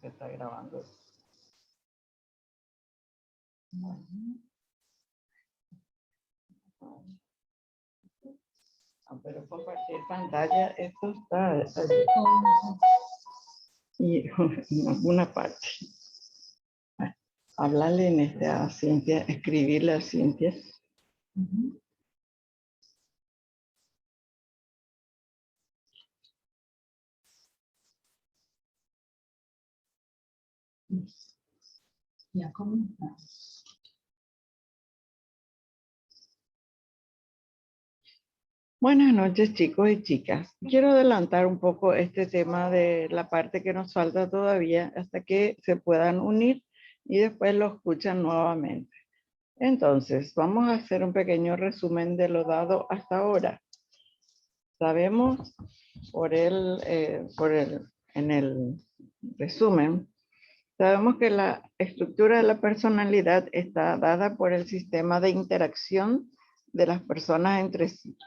Se está grabando. Bueno. Pero compartir pantalla, esto está allí. Y en alguna parte. Hablarle en a Cintia, escribirle a Cintia. Ya comenzamos. Buenas noches, chicos y chicas. Quiero adelantar un poco este tema de la parte que nos falta todavía hasta que se puedan unir y después lo escuchan nuevamente. Entonces, vamos a hacer un pequeño resumen de lo dado hasta ahora. Sabemos en el resumen, sabemos que la estructura de la personalidad está dada por el sistema de interacción de las personas entre sí.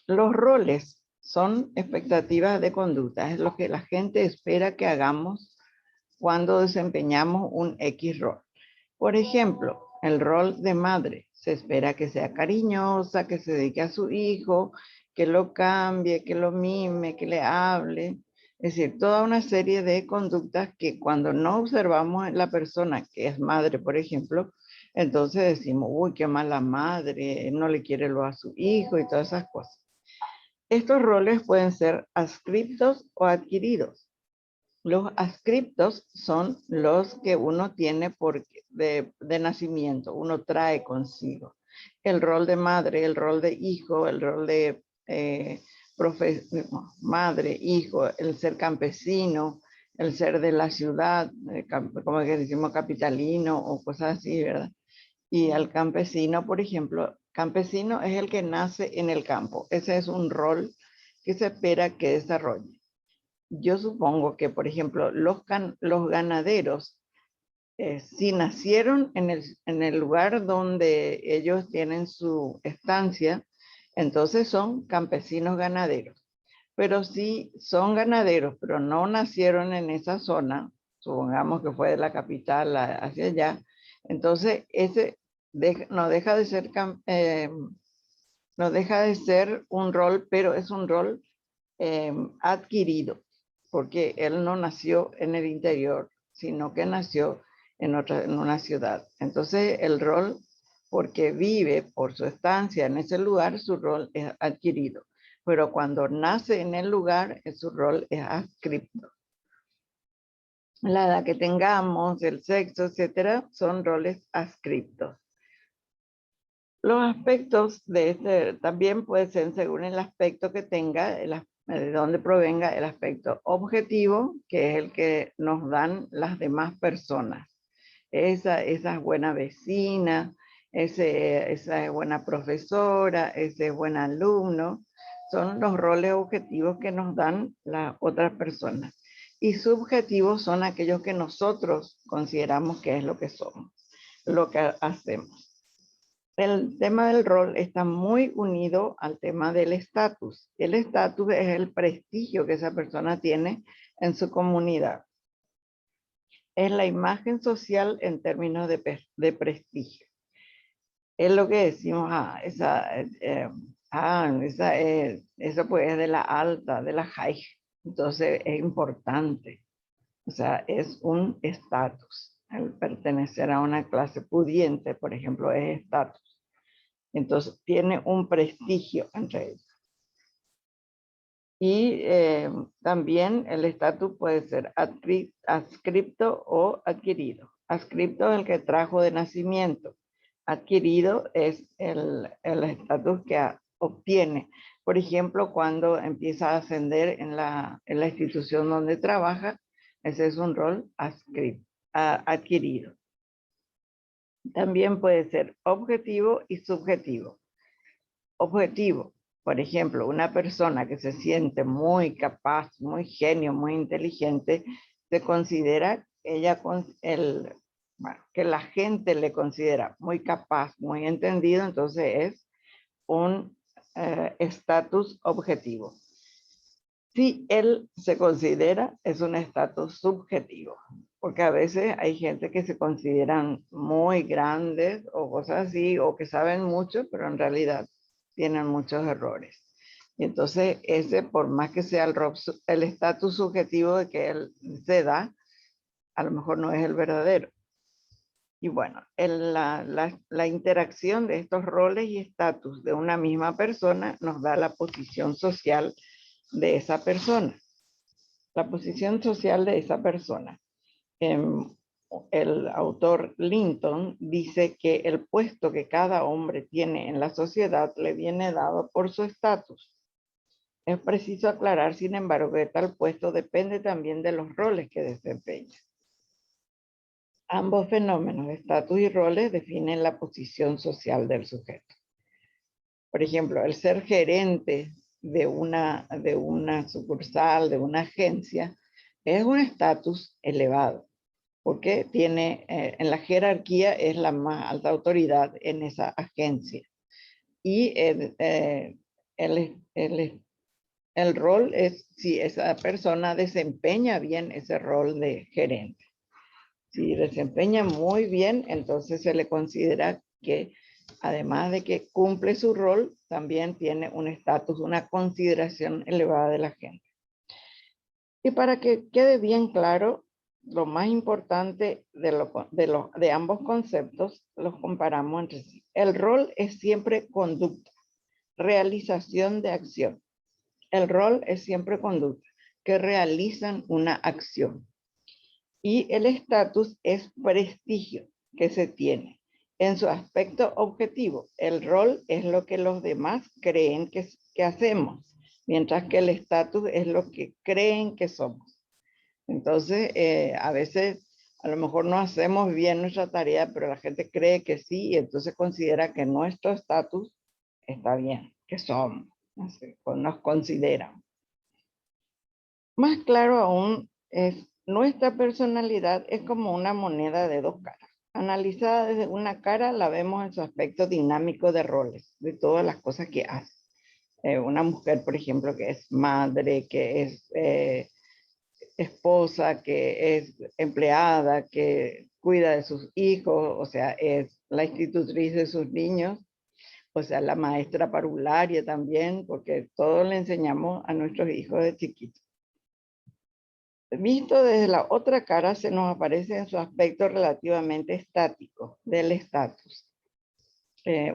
Los roles son expectativas de conducta, es lo que la gente espera que hagamos cuando desempeñamos un X rol. Por ejemplo, el rol de madre. Se espera que sea cariñosa, que se dedique a su hijo, que lo cambie, que lo mime, que le hable. Es decir, toda una serie de conductas que cuando no observamos en la persona que es madre, por ejemplo, entonces decimos, uy, qué mala madre, no le quiere lo a su hijo y todas esas cosas. Estos roles pueden ser adscriptos o adquiridos. Los adscriptos son los que uno tiene de nacimiento, uno trae consigo. El rol de madre, el rol de hijo, el rol de madre, hijo, el ser campesino, el ser de la ciudad, como que decimos capitalino o cosas así, ¿verdad? Y al campesino, por ejemplo, campesino es el que nace en el campo. Ese es un rol que se espera que desarrolle. Yo supongo que, por ejemplo, los ganaderos, si nacieron en el lugar donde ellos tienen su estancia, entonces son campesinos ganaderos. Pero si son ganaderos, pero no nacieron en esa zona, supongamos que fue de la capital hacia allá, entonces ese no deja de ser un rol, pero es un rol adquirido, porque él no nació en el interior, sino que nació en una ciudad. Entonces el rol, porque vive por su estancia en ese lugar, su rol es adquirido. Pero cuando nace en el lugar, su rol es adscripto. La edad que tengamos, el sexo, etcétera, son roles adscriptos. Los aspectos de este también pueden ser según el aspecto que tenga, de dónde provenga el aspecto objetivo, que es el que nos dan las demás personas. Esa es buena vecina, esa es buena profesora, ese es buen alumno. Son los roles objetivos que nos dan las otras personas. Y subjetivos son aquellos que nosotros consideramos que es lo que somos, lo que hacemos. El tema del rol está muy unido al tema del estatus. El estatus es el prestigio que esa persona tiene en su comunidad. Es la imagen social en términos de prestigio. Es lo que decimos, esa pues es de la alta, de la high. Entonces es importante. O sea, es un estatus. El pertenecer a una clase pudiente, por ejemplo, es estatus. Entonces tiene un prestigio entre ellos. Y también el estatus puede ser adscripto o adquirido. Adscripto es el que trajo de nacimiento. Adquirido es el estatus que obtiene. Por ejemplo, cuando empieza a ascender en la institución donde trabaja, ese es un rol adquirido. También puede ser objetivo y subjetivo. Objetivo, por ejemplo, una persona que se siente muy capaz, muy genio, muy inteligente, se considera que la gente le considera muy capaz, muy entendido, entonces es un estatus objetivo. Si él se considera, es un estatus subjetivo, porque a veces hay gente que se consideran muy grandes o cosas así, o que saben mucho, pero en realidad tienen muchos errores. Y entonces ese, por más que sea el estatus subjetivo de que él se da, a lo mejor no es el verdadero. Y bueno, la interacción de estos roles y estatus de una misma persona nos da la posición social de esa persona. La posición social de esa persona. El autor Linton dice que el puesto que cada hombre tiene en la sociedad le viene dado por su estatus. Es preciso aclarar, sin embargo, que tal puesto depende también de los roles que desempeña. Ambos fenómenos, estatus y roles, definen la posición social del sujeto. Por ejemplo, el ser gerente de una sucursal, de una agencia, es un estatus elevado, porque tiene, en la jerarquía es la más alta autoridad en esa agencia. Y el rol es si esa persona desempeña bien ese rol de gerente. Si desempeña muy bien, entonces se le considera que, además de que cumple su rol, también tiene un estatus, una consideración elevada de la gente. Y para que quede bien claro, lo más importante de ambos conceptos los comparamos entre sí. El rol es siempre conducta, realización de acción. El rol es siempre conducta, que realizan una acción. Y el estatus es prestigio que se tiene. En su aspecto objetivo, el rol es lo que los demás creen que hacemos, mientras que el estatus es lo que creen que somos. Entonces, a veces, a lo mejor no hacemos bien nuestra tarea, pero la gente cree que sí, y entonces considera que nuestro estatus está bien, que somos, nos consideran. Más claro aún es nuestra personalidad es como una moneda de dos caras. Analizada desde una cara, la vemos en su aspecto dinámico de roles, de todas las cosas que hace. Una mujer, por ejemplo, que es madre, que es esposa, que es empleada, que cuida de sus hijos, o sea, es la institutriz de sus niños, o sea, la maestra parvularia también, porque todo le enseñamos a nuestros hijos de chiquitos. Visto desde la otra cara, se nos aparece en su aspecto relativamente estático del estatus.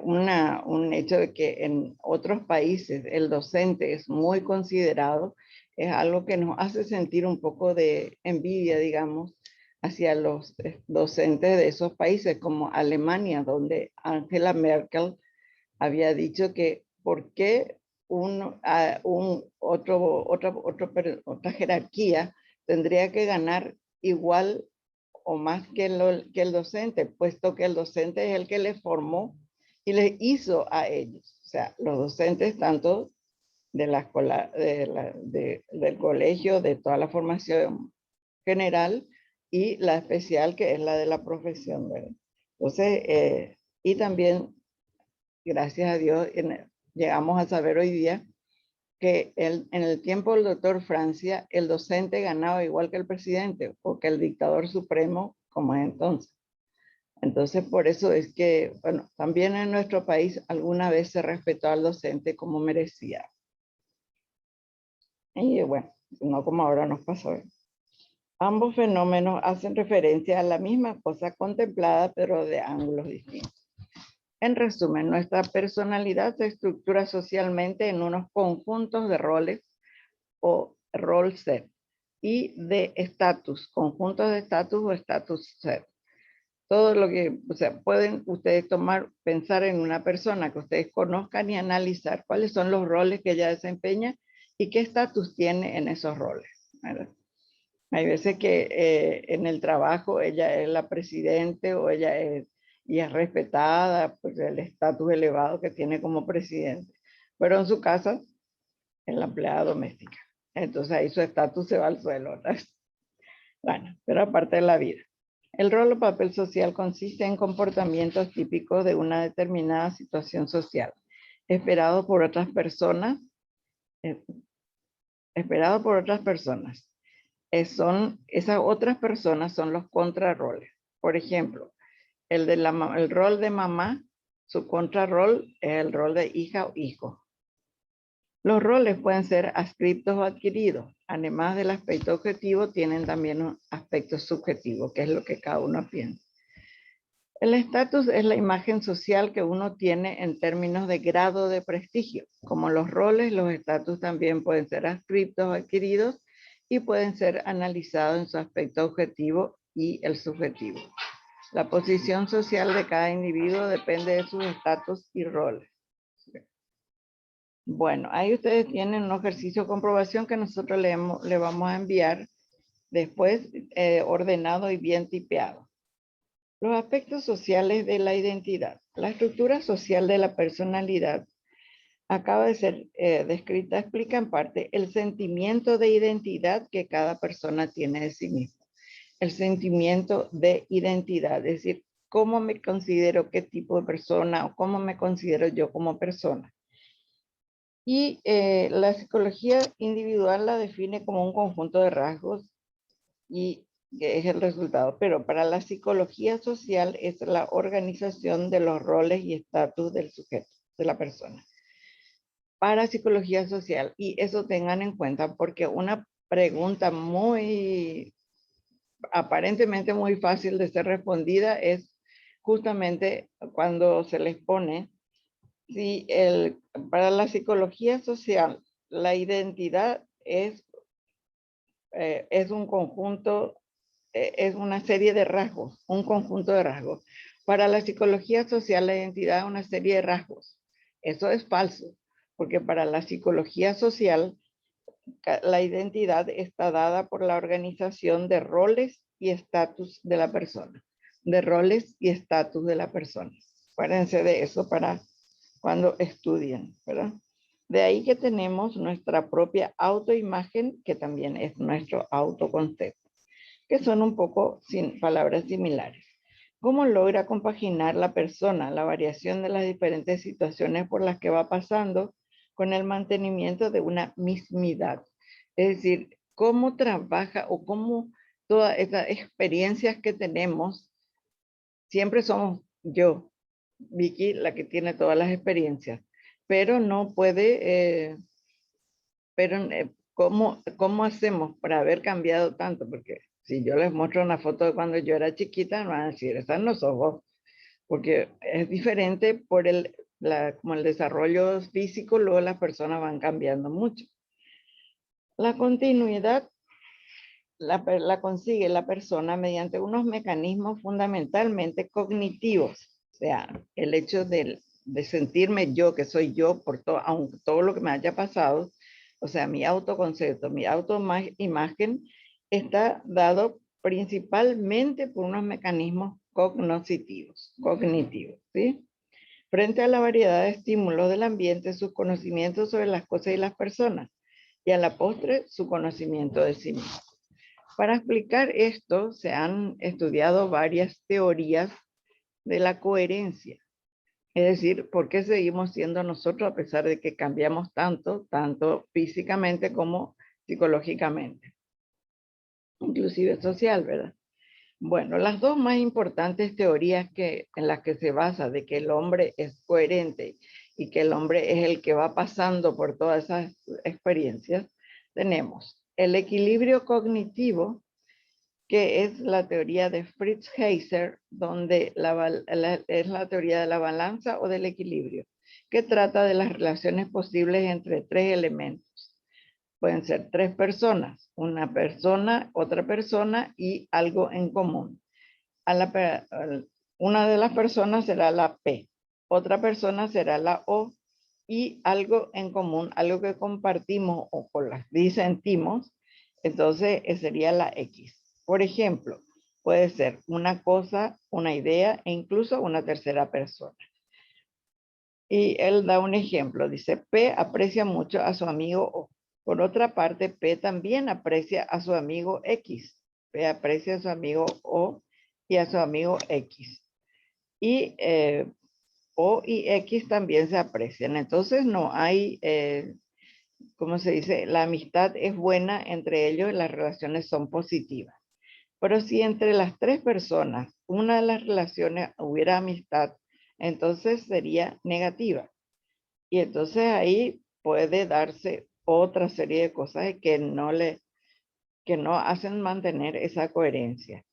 Un hecho de que en otros países el docente es muy considerado, es algo que nos hace sentir un poco de envidia, digamos, hacia los docentes de esos países, como Alemania, donde Angela Merkel había dicho que por qué otra jerarquía tendría que ganar igual o más que el docente, puesto que el docente es el que les formó y les hizo a ellos. O sea, los docentes tanto de la escuela, del colegio, de toda la formación general y la especial, que es la de la profesión, ¿verdad? Entonces, y también, gracias a Dios, llegamos a saber hoy día que en el tiempo del doctor Francia, el docente ganaba igual que el presidente o que el dictador supremo, como es entonces. Entonces, por eso es que, bueno, también en nuestro país alguna vez se respetó al docente como merecía. Y bueno, no como ahora nos pasó. Ambos fenómenos hacen referencia a la misma cosa contemplada, pero de ángulos distintos. En resumen, nuestra personalidad se estructura socialmente en unos conjuntos de roles o role set y de estatus, conjuntos de estatus o estatus set. Todo lo que, o sea, pueden ustedes pensar en una persona que ustedes conozcan y analizar cuáles son los roles que ella desempeña y qué estatus tiene en esos roles, ¿verdad? Hay veces que en el trabajo ella es la presidente o ella es, y es respetada por el estatus elevado que tiene como presidente, pero en su casa es la empleada doméstica. Entonces ahí su estatus se va al suelo, ¿verdad? Bueno, pero aparte de la vida. El rol o papel social consiste en comportamientos típicos de una determinada situación social, esperados por otras personas, esperado por otras personas. Esas otras personas son los contrarroles. Por ejemplo, el rol de mamá, su contrarrol es el rol de hija o hijo. Los roles pueden ser adscriptos o adquiridos. Además del aspecto objetivo, tienen también un aspecto subjetivo, que es lo que cada uno piensa. El estatus es la imagen social que uno tiene en términos de grado de prestigio. Como los roles, los estatus también pueden ser adscriptos o adquiridos y pueden ser analizados en su aspecto objetivo y el subjetivo. La posición social de cada individuo depende de sus estatus y roles. Bueno, ahí ustedes tienen un ejercicio de comprobación que nosotros le vamos a enviar después ordenado y bien tipeado. Los aspectos sociales de la identidad. La estructura social de la personalidad acaba de ser descrita, explica en parte el sentimiento de identidad que cada persona tiene de sí misma. El sentimiento de identidad, es decir, cómo me considero, qué tipo de persona o cómo me considero yo como persona. Y la psicología individual la define como un conjunto de rasgos y que es el resultado, pero para la psicología social es la organización de los roles y estatus del sujeto, de la persona. Para psicología social, y eso tengan en cuenta porque una pregunta aparentemente muy fácil de ser respondida es justamente cuando se les pone si para la psicología social la identidad es un conjunto, es una serie de rasgos, un conjunto de rasgos. Para la psicología social, la identidad es una serie de rasgos. Eso es falso, porque para la psicología social, la identidad está dada por la organización de roles y estatus de la persona. De roles y estatus de la persona. Acuérdense de eso para cuando estudien, ¿verdad? De ahí que tenemos nuestra propia autoimagen, que también es nuestro autoconcepto, que son un poco sin palabras similares. ¿Cómo logra compaginar la persona la variación de las diferentes situaciones por las que va pasando con el mantenimiento de una mismidad? Es decir, cómo trabaja o cómo todas esas experiencias que tenemos, siempre somos yo, Vicky, la que tiene todas las experiencias, pero no puede, ¿cómo hacemos para haber cambiado tanto? Porque si yo les muestro una foto de cuando yo era chiquita, me van a decir, esa no sos vos, porque es diferente por como el desarrollo físico, luego las personas van cambiando mucho. La continuidad la consigue la persona mediante unos mecanismos fundamentalmente cognitivos. O sea, el hecho de sentirme yo, que soy yo, por todo lo que me haya pasado, o sea, mi autoconcepto, mi autoimagen, está dado principalmente por unos mecanismos cognitivos, ¿sí? Frente a la variedad de estímulos del ambiente, sus conocimientos sobre las cosas y las personas, y a la postre, su conocimiento de sí mismo. Para explicar esto, se han estudiado varias teorías de la coherencia. Es decir, ¿por qué seguimos siendo nosotros a pesar de que cambiamos tanto físicamente como psicológicamente? Inclusive social, ¿verdad? Bueno, las dos más importantes teorías en las que se basa de que el hombre es coherente y que el hombre es el que va pasando por todas esas experiencias, tenemos el equilibrio cognitivo, que es la teoría de Fritz Heiser, donde es la teoría de la balanza o del equilibrio, que trata de las relaciones posibles entre tres elementos. Pueden ser tres personas, una persona, otra persona y algo en común. Una de las personas será la P, otra persona será la O y algo en común, algo que compartimos o con las disentimos, entonces sería la X. Por ejemplo, puede ser una cosa, una idea e incluso una tercera persona. Y él da un ejemplo, dice, P aprecia mucho a su amigo O. Por otra parte, P también aprecia a su amigo X. P aprecia a su amigo O y a su amigo X. Y O y X también se aprecian. Entonces no hay como se dice, la amistad es buena entre ellos y las relaciones son positivas. Pero si entre las tres personas, una de las relaciones hubiera amistad, entonces sería negativa. Y entonces ahí puede darse otra serie de cosas que no hacen mantener esa coherencia.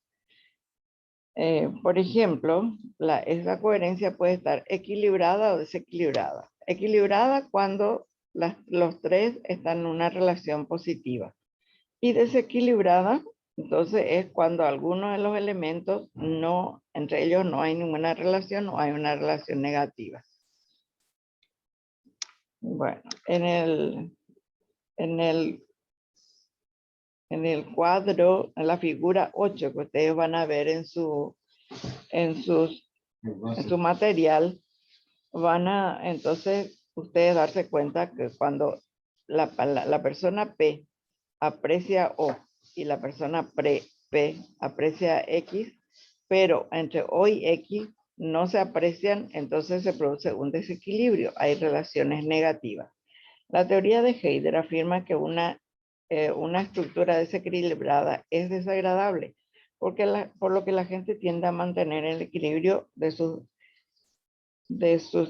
Por ejemplo, esa coherencia puede estar equilibrada o desequilibrada. Equilibrada cuando los tres están en una relación positiva. Y desequilibrada, entonces, es cuando alguno de los elementos entre ellos no hay ninguna relación o hay una relación negativa. Bueno, en el cuadro, en la figura 8 que ustedes van a ver en su material, entonces ustedes darse cuenta que cuando la persona P aprecia O y la persona P aprecia X, pero entre O y X no se aprecian, entonces se produce un desequilibrio, hay relaciones negativas. La teoría de Heider afirma que una estructura desequilibrada es desagradable, por lo que la gente tiende a mantener el equilibrio de sus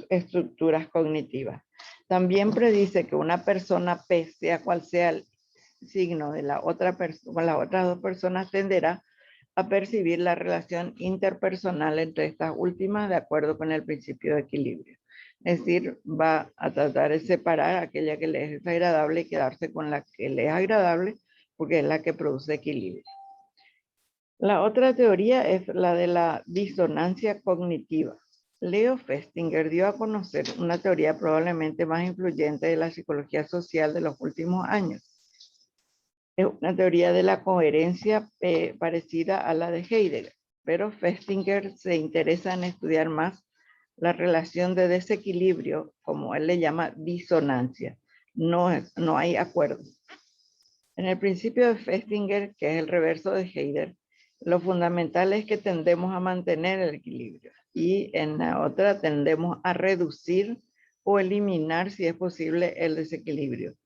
estructuras cognitivas. También predice que una persona P, sea cual sea el signo de la otra persona, las otras dos personas, tenderá a percibir la relación interpersonal entre estas últimas de acuerdo con el principio de equilibrio. Es decir, va a tratar de separar aquella que le es desagradable y quedarse con la que le es agradable, porque es la que produce equilibrio. La otra teoría es la de la disonancia cognitiva. Leo Festinger dio a conocer una teoría probablemente más influyente de la psicología social de los últimos años. Es una teoría de la coherencia parecida a la de Heidegger, pero Festinger se interesa en estudiar más la relación de desequilibrio, como él le llama disonancia. No hay acuerdo. En el principio de Festinger, que es el reverso de Heidegger, lo fundamental es que tendemos a mantener el equilibrio y en la otra tendemos a reducir o eliminar, si es posible, el desequilibrio.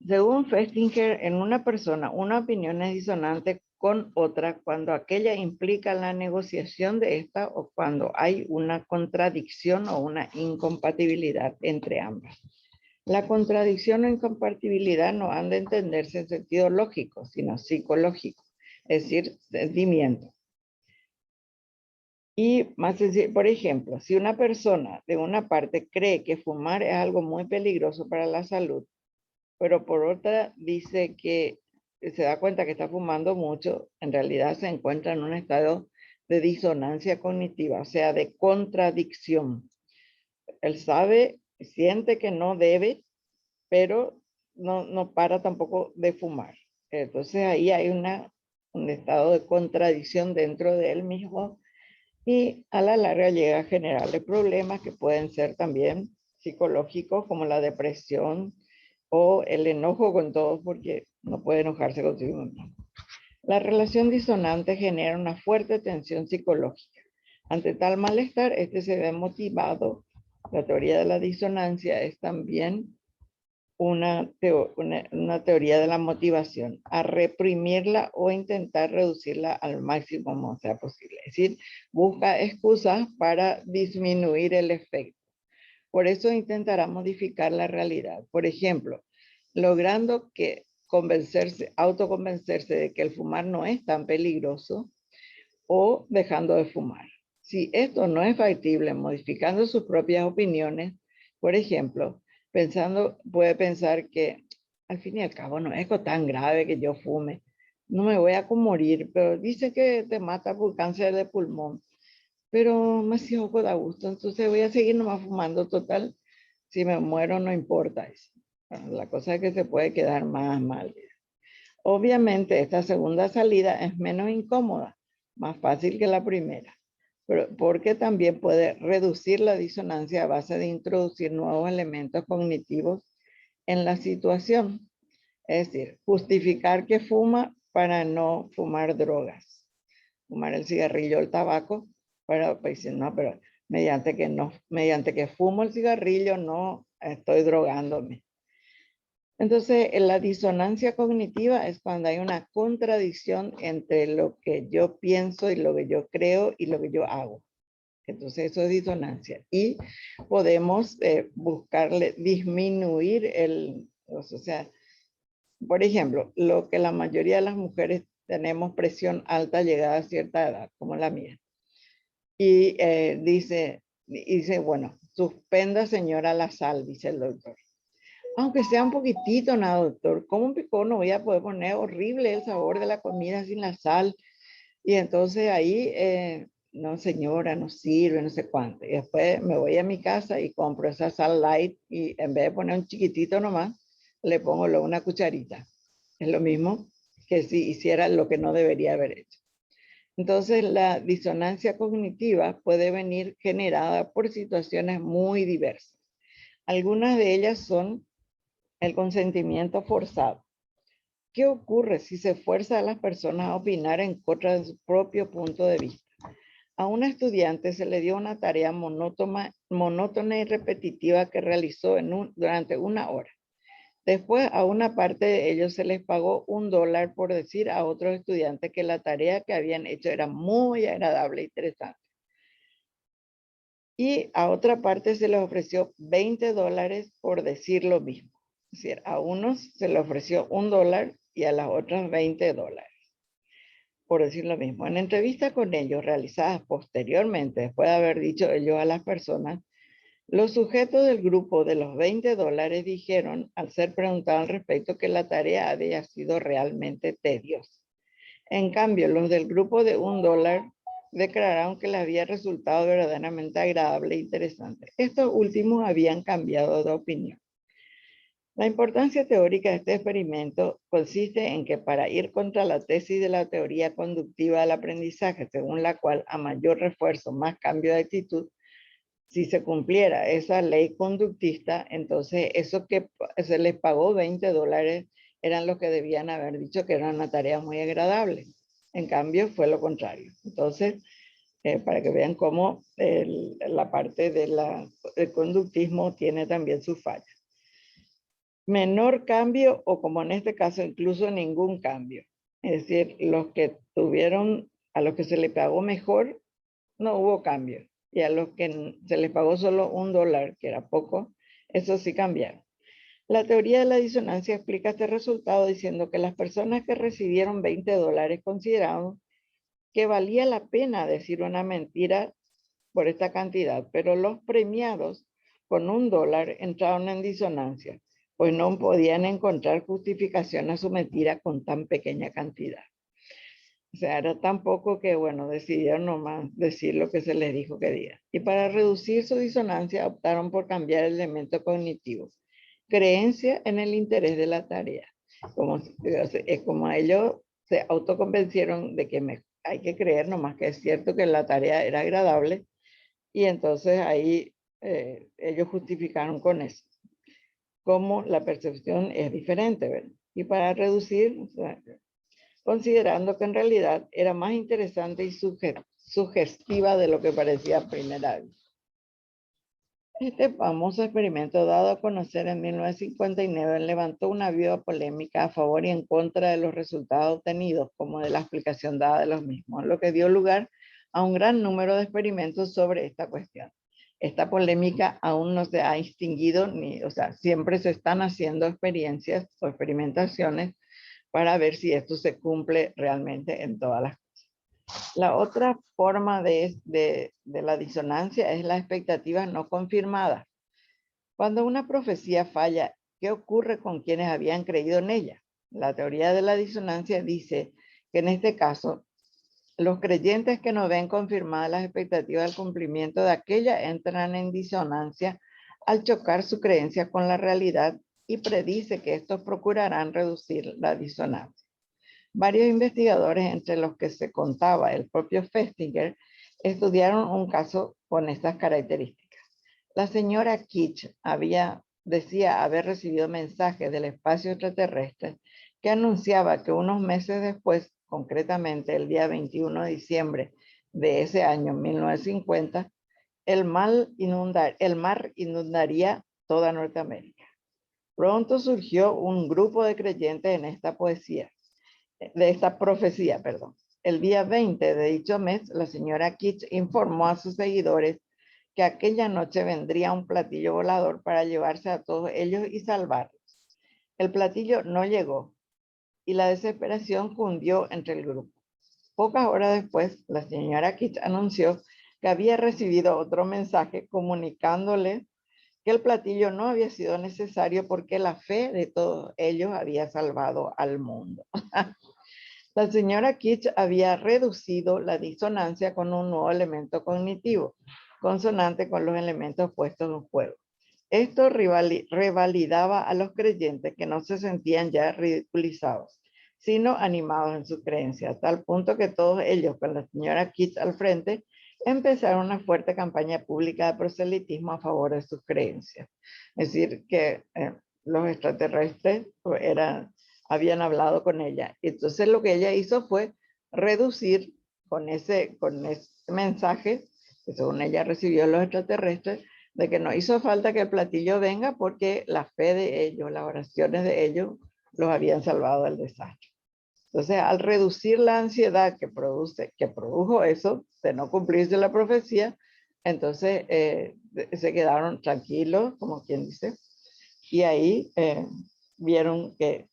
Según Festinger, en una persona, una opinión es disonante con otra cuando aquella implica la negociación de esta o cuando hay una contradicción o una incompatibilidad entre ambas. La contradicción o incompatibilidad no han de entenderse en sentido lógico, sino psicológico, es decir, sentimiento. Y más sencillo, por ejemplo, si una persona de una parte cree que fumar es algo muy peligroso para la salud, pero por otra dice que se da cuenta que está fumando mucho, en realidad se encuentra en un estado de disonancia cognitiva, o sea, de contradicción. Él siente que no debe, pero no para tampoco de fumar. Entonces ahí hay un estado de contradicción dentro de él mismo y a la larga llega a generarle problemas que pueden ser también psicológicos, como la depresión o el enojo con todos porque no puede enojarse consigo mismo. La relación disonante genera una fuerte tensión psicológica. Ante tal malestar, este se ve motivado. La teoría de la disonancia es también una teoría de la motivación, a reprimirla o intentar reducirla al máximo como sea posible. Es decir, busca excusas para disminuir el efecto. Por eso intentará modificar la realidad. Por ejemplo, logrando autoconvencerse de que el fumar no es tan peligroso o dejando de fumar. Si esto no es factible, modificando sus propias opiniones, por ejemplo, puede pensar que al fin y al cabo no es tan grave que yo fume, no me voy a morir, pero dice que te mata por cáncer de pulmón, pero me sigo da gusto, entonces voy a seguir nomás fumando, total, si me muero no importa. Bueno, la cosa es que se puede quedar más mal. Obviamente esta segunda salida es menos incómoda, más fácil que la primera, pero porque también puede reducir la disonancia a base de introducir nuevos elementos cognitivos en la situación. Es decir, justificar que fuma para no fumar drogas, fumar el cigarrillo o el tabaco, pero pues, no, pero mediante que fumo el cigarrillo no estoy drogándome. Entonces, la disonancia cognitiva es cuando hay una contradicción entre lo que yo pienso y lo que yo creo y lo que yo hago. Entonces, eso es disonancia. Y podemos buscarle disminuir o sea, por ejemplo, lo que la mayoría de las mujeres tenemos presión alta llegada a cierta edad, como la mía. Y dice, bueno, suspenda señora la sal, dice el doctor. Aunque sea un poquitito, nada, doctor. ¿Cómo picó? No voy a poder poner horrible el sabor de la comida sin la sal. Y entonces ahí, no señora, no sirve, no sé cuánto. Y después me voy a mi casa y compro esa sal light y en vez de poner un chiquitito nomás, le pongo una cucharita. Es lo mismo que si hiciera lo que no debería haber hecho. Entonces la disonancia cognitiva puede venir generada por situaciones muy diversas. Algunas de ellas son el consentimiento forzado. ¿Qué ocurre si se fuerza a las personas a opinar en contra de su propio punto de vista? A una estudiante se le dio una tarea monótona y repetitiva que realizó durante una hora. Después, a una parte de ellos se les pagó $1 por decir a otros estudiantes que la tarea que habían hecho era muy agradable e interesante. Y a otra parte se les ofreció $20 por decir lo mismo. Es decir, a unos se les ofreció $1 y a las otras $20, por decir lo mismo. En entrevistas con ellos realizadas posteriormente, después de haber dicho ellos a las personas, los sujetos del grupo de los $20 dijeron, al ser preguntados al respecto, que la tarea había sido realmente tediosa. En cambio, los del grupo de $1 declararon que les había resultado verdaderamente agradable e interesante. Estos últimos habían cambiado de opinión. La importancia teórica de este experimento consiste en que para ir contra la tesis de la teoría conductiva del aprendizaje, según la cual a mayor refuerzo, más cambio de actitud, si se cumpliera esa ley conductista, entonces eso que se les pagó $20 eran los que debían haber dicho que era una tarea muy agradable. En cambio, fue lo contrario. Entonces, para que vean cómo la parte del conductismo tiene también sus fallas. Menor cambio o como en este caso incluso ningún cambio. Es decir, a los que se les pagó mejor, no hubo cambio. Y a los que se les pagó solo $1, que era poco, eso sí cambiaron. La teoría de la disonancia explica este resultado diciendo que las personas que recibieron $20 consideraron que valía la pena decir una mentira por esta cantidad, pero los premiados con $1 entraron en disonancia, pues no podían encontrar justificación a su mentira con tan pequeña cantidad. O sea, era tan poco que, bueno, decidieron nomás decir lo que se les dijo que diga. Y para reducir su disonancia, optaron por cambiar el elemento cognitivo. Creencia en el interés de la tarea. Como ellos se autoconvencieron de que hay que creer nomás que es cierto que la tarea era agradable, y entonces ahí ellos justificaron con eso. Como la percepción es diferente, ¿verdad? Y para reducir, o sea, considerando que en realidad era más interesante y sugestiva de lo que parecía a primera vista. Este famoso experimento dado a conocer en 1959 levantó una viva polémica a favor y en contra de los resultados obtenidos, como de la explicación dada de los mismos, lo que dio lugar a un gran número de experimentos sobre esta cuestión. Esta polémica aún no se ha extinguido, o sea, siempre se están haciendo experiencias o experimentaciones para ver si esto se cumple realmente en todas las cosas. La otra forma de la disonancia es la expectativa no confirmada. Cuando una profecía falla, ¿qué ocurre con quienes habían creído en ella? La teoría de la disonancia dice que en este caso, los creyentes que no ven confirmadas las expectativas del cumplimiento de aquella entran en disonancia al chocar su creencia con la realidad y predice que estos procurarán reducir la disonancia. Varios investigadores, entre los que se contaba el propio Festinger, estudiaron un caso con estas características. La señora Kitsch decía haber recibido mensajes del espacio extraterrestre que anunciaba que unos meses después, concretamente el día 21 de diciembre de ese año 1950, el mar inundaría toda Norteamérica. Pronto surgió un grupo de creyentes en esta profecía, perdón. El día 20 de dicho mes, la señora Kitsch informó a sus seguidores que aquella noche vendría un platillo volador para llevarse a todos ellos y salvarlos. El platillo no llegó y la desesperación cundió entre el grupo. Pocas horas después, la señora Kitsch anunció que había recibido otro mensaje comunicándole que el platillo no había sido necesario porque la fe de todos ellos había salvado al mundo. La señora Kitsch había reducido la disonancia con un nuevo elemento cognitivo, consonante con los elementos puestos en juego. Esto revalidaba a los creyentes que no se sentían ya ridiculizados, sino animados en su creencia, a tal punto que todos ellos, con la señora Kitsch al frente, empezaron una fuerte campaña pública de proselitismo a favor de sus creencias. Es decir, que los extraterrestres habían hablado con ella. Entonces lo que ella hizo fue reducir con ese mensaje, que según ella recibió los extraterrestres, de que no hizo falta que el platillo venga porque la fe de ellos, las oraciones de ellos, los habían salvado del desastre. Entonces, al reducir la ansiedad que produjo eso, de no cumplirse la profecía, entonces se quedaron tranquilos, como quien dice, y ahí vieron que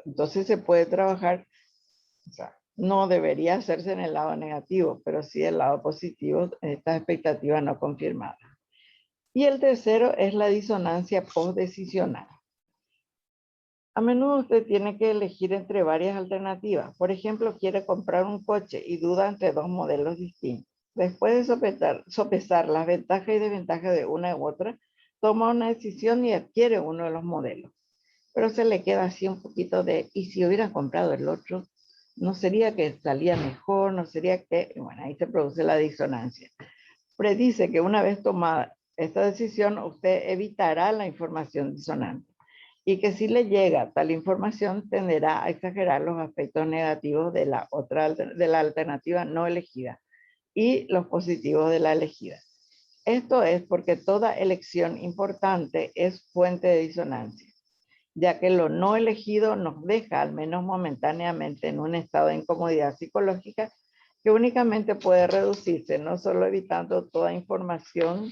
entonces se puede trabajar, o sea, no debería hacerse en el lado negativo, pero sí el lado positivo, estas expectativas no confirmadas. Y el tercero es la disonancia postdecisional. A menudo usted tiene que elegir entre varias alternativas. Por ejemplo, quiere comprar un coche y duda entre dos modelos distintos. Después de sopesar las ventajas y desventajas de una u otra, toma una decisión y adquiere uno de los modelos. Pero se le queda así un poquito de, ¿y si hubiera comprado el otro? ¿No sería que salía mejor? ¿No sería que...? Bueno, ahí se produce la disonancia. Predice que una vez tomada esta decisión, usted evitará la información disonante y que si le llega tal información tenderá a exagerar los aspectos negativos de la alternativa no elegida y los positivos de la elegida. Esto es porque toda elección importante es fuente de disonancia, ya que lo no elegido nos deja, al menos momentáneamente, en un estado de incomodidad psicológica que únicamente puede reducirse, no solo evitando toda información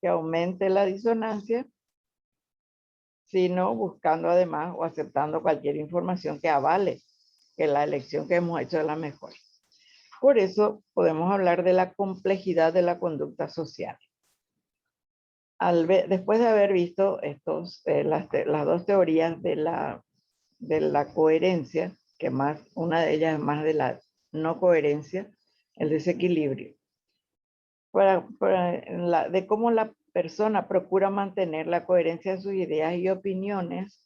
que aumente la disonancia, sino buscando además o aceptando cualquier información que avale que la elección que hemos hecho es la mejor. Por eso podemos hablar de la complejidad de la conducta social. Después de haber visto las dos teorías de la coherencia, que una de ellas es más de la no coherencia, el desequilibrio, de cómo la persona procura mantener la coherencia de sus ideas y opiniones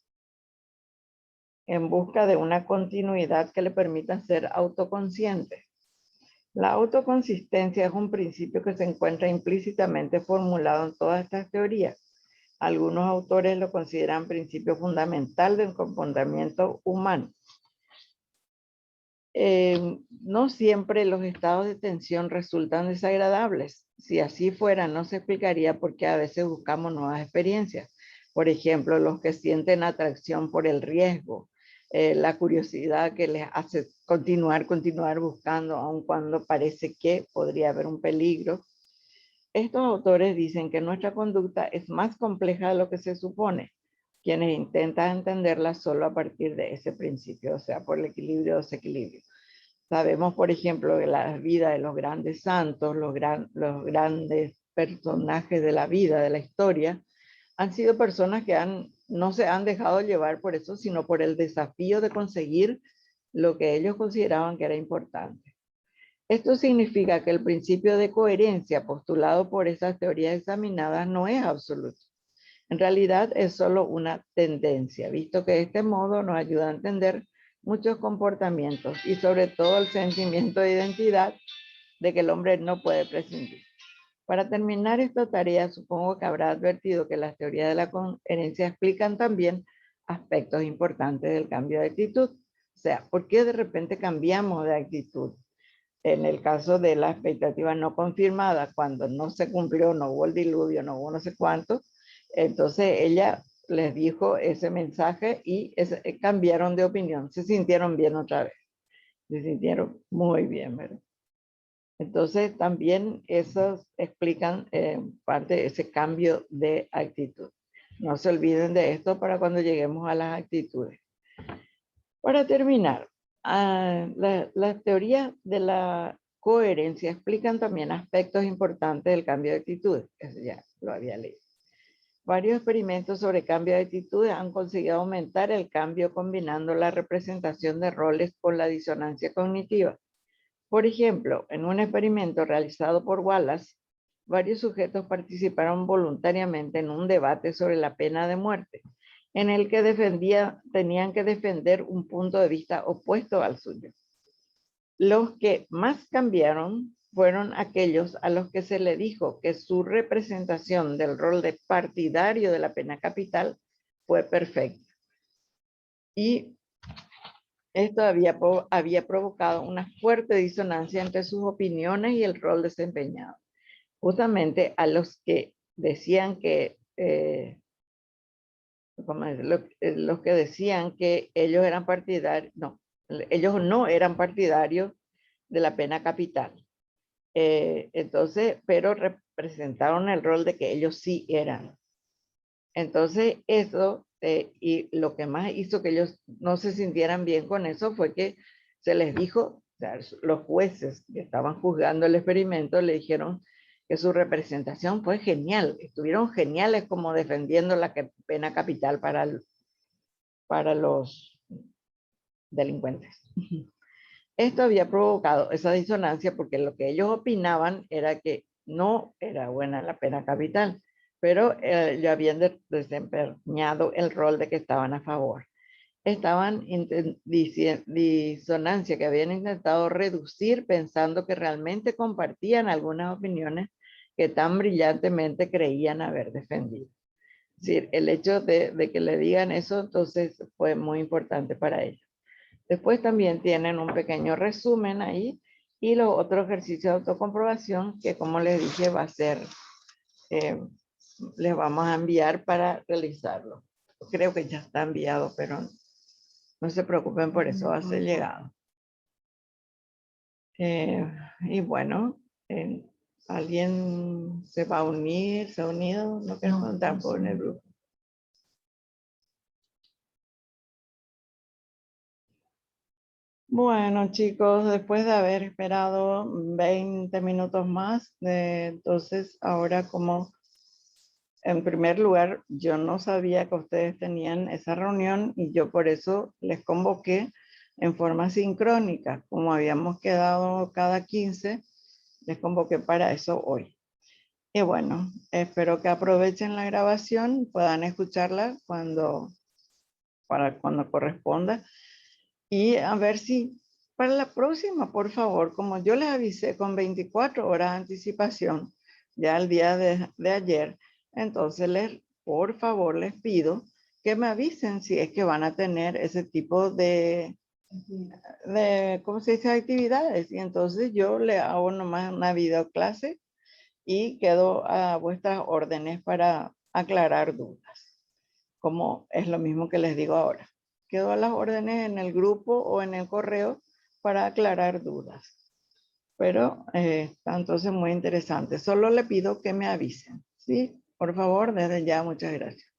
en busca de una continuidad que le permita ser autoconsciente. La autoconsistencia es un principio que se encuentra implícitamente formulado en todas estas teorías. Algunos autores lo consideran principio fundamental del comportamiento humano. No siempre los estados de tensión resultan desagradables. Si así fuera, no se explicaría por qué a veces buscamos nuevas experiencias. Por ejemplo, los que sienten atracción por el riesgo, la curiosidad que les hace continuar buscando, aun cuando parece que podría haber un peligro. Estos autores dicen que nuestra conducta es más compleja de lo que se supone, quienes intentan entenderla solo a partir de ese principio, o sea, por el equilibrio o desequilibrio. Sabemos, por ejemplo, que la vida de los grandes santos, los grandes personajes de la vida, de la historia, han sido personas que no se han dejado llevar por eso, sino por el desafío de conseguir lo que ellos consideraban que era importante. Esto significa que el principio de coherencia postulado por esas teorías examinadas no es absoluto. En realidad es solo una tendencia, visto que de este modo nos ayuda a entender muchos comportamientos y sobre todo el sentimiento de identidad de que el hombre no puede prescindir. Para terminar esta tarea, supongo que habrá advertido que las teorías de la coherencia explican también aspectos importantes del cambio de actitud. O sea, ¿por qué de repente cambiamos de actitud? En el caso de la expectativa no confirmada, cuando no se cumplió, no hubo el diluvio, no hubo no sé cuánto, Entonces ella les dijo ese mensaje y cambiaron de opinión, se sintieron bien otra vez, se sintieron muy bien, ¿verdad? Entonces también esos explican parte de ese cambio de actitud. No se olviden de esto para cuando lleguemos a las actitudes. Para terminar, las teorías de la coherencia explican también aspectos importantes del cambio de actitud. Eso ya lo había leído. Varios experimentos sobre cambio de actitud han conseguido aumentar el cambio combinando la representación de roles con la disonancia cognitiva. Por ejemplo, en un experimento realizado por Wallace, varios sujetos participaron voluntariamente en un debate sobre la pena de muerte, en el que tenían que defender un punto de vista opuesto al suyo. Los que más cambiaron fueron aquellos a los que se le dijo que su representación del rol de partidario de la pena capital fue perfecta. Y esto había provocado una fuerte disonancia entre sus opiniones y el rol desempeñado. Justamente a los que decían que, los que decían que ellos eran partidarios, ellos no eran partidarios de la pena capital. Entonces, pero representaron el rol de que ellos sí eran. Entonces, eso, y lo que más hizo que ellos no se sintieran bien con eso fue que se les dijo, o sea, los jueces que estaban juzgando el experimento le dijeron que su representación fue genial, estuvieron geniales como defendiendo la pena capital para los delincuentes. Esto había provocado esa disonancia porque lo que ellos opinaban era que no era buena la pena capital, pero ya habían desempeñado el rol de que estaban a favor. Estaban en disonancia que habían intentado reducir pensando que realmente compartían algunas opiniones que tan brillantemente creían haber defendido. Es decir, el hecho de que le digan eso entonces fue muy importante para ellos. Después también tienen un pequeño resumen ahí y los otros ejercicios de autocomprobación que, como les dije, va a ser, les vamos a enviar para realizarlo. Creo que ya está enviado, pero no se preocupen por eso, va a ser llegado. Y bueno, ¿alguien se va a unir? ¿Se ha unido? ¿No quiero contar por el grupo? Bueno, chicos, después de haber esperado 20 minutos más, entonces ahora como en primer lugar yo no sabía que ustedes tenían esa reunión y yo por eso les convoqué en forma sincrónica, como habíamos quedado cada 15, les convoqué para eso hoy. Y bueno, espero que aprovechen la grabación, puedan escucharla cuando corresponda. Y a ver si para la próxima, por favor, como yo les avisé con 24 horas de anticipación, ya el día de ayer, entonces por favor les pido que me avisen si es que van a tener ese tipo ¿cómo se dice? Actividades. Y entonces yo le hago nomás una videoclase y quedo a vuestras órdenes para aclarar dudas, como es lo mismo que les digo ahora. Quedo a las órdenes en el grupo o en el correo para aclarar dudas. Pero está entonces muy interesante. Solo le pido que me avisen. ¿Sí? Por favor, desde ya, muchas gracias.